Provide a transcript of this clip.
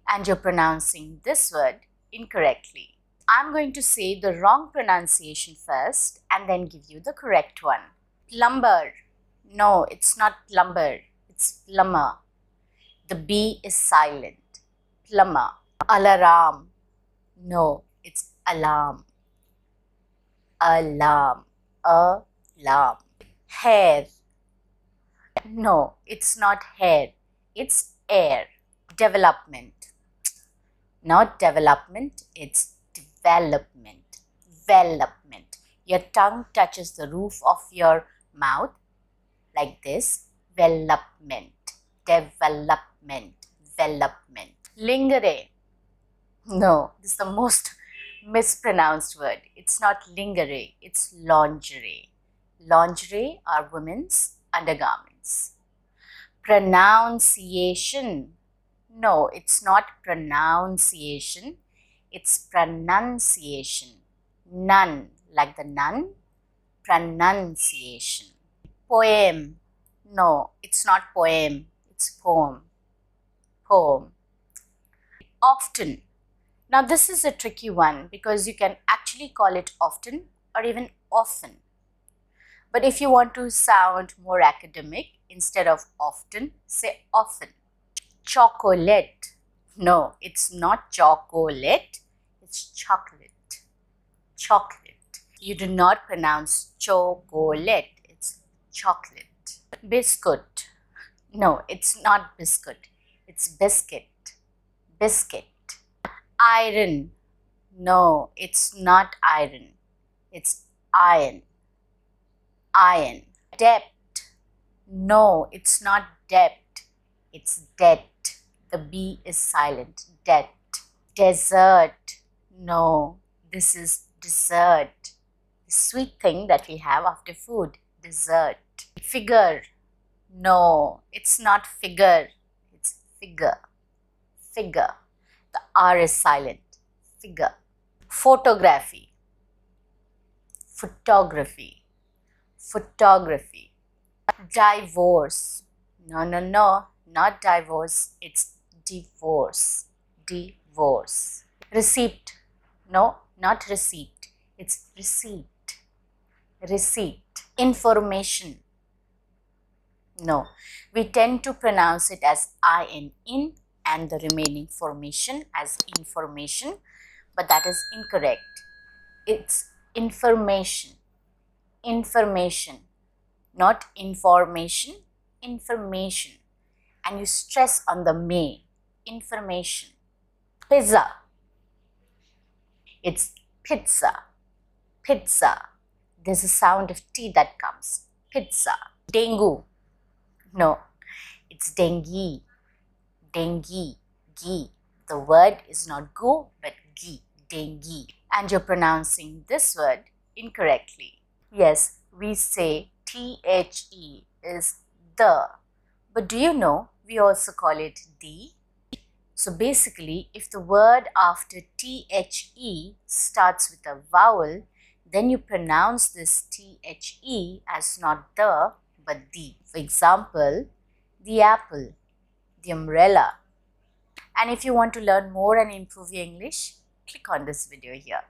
and you're pronouncing this word incorrectly. I'm going to say the wrong pronunciation first and then give you the correct one. Plumber. No, it's not plumber. It's plumber. The B is silent. Plumber. Alarm. No, it's alarm. Alarm. Alarm. Hair. No, it's not hair. It's air. Development. Not development, it's development. Development. Your tongue touches the roof of your mouth like this. Development. Development. Development. Lingere. No, this is the most mispronounced word. It's not lingere, it's lingerie. Lingerie are women's undergarments. Pronunciation. No, it's not pronunciation, it's pronunciation. Nun, like the nun, pronunciation. Poem. No, it's not poem, it's poem. Poem. Often. Now this is a tricky one because you can actually call it often or even often. But if you want to sound more academic, instead of often, say often. Chocolate. No, it's not chocolate, it's chocolate. Chocolate. You do not pronounce chocolate, it's chocolate. Biscuit. No, it's not biscuit, it's biscuit. Biscuit. Iron. No, it's not iron, it's iron. Iron. Debt. No, it's not debt, it's debt. The B is silent. Debt. Dessert. No, this is dessert. The sweet thing that we have after food. Dessert. Figure. No, it's not figure, it's figure. Figure. The R is silent. Figure. Photography. Photography. Photography. Divorce. No, not divorce, it's divorce. Divorce. Receipt. No, not receipt, it's receipt. Receipt. Information. No, we tend to pronounce it as in and the remaining formation as information, but that is incorrect. It's information. Information. Not information, information. And you stress on the may. Information. Pizza. It's pizza. Pizza. There's a sound of T that comes. Pizza. Dengue. No, it's dengue. Dengue. Gi. The word is not go, but gi. Dengue. And you're pronouncing this word incorrectly. Yes, we say THE is the. But do you know we also call it the? So basically, if the word after THE starts with a vowel, then you pronounce this THE as not the, but the. For example, the apple, the umbrella. And if you want to learn more and improve your English, click on this video here.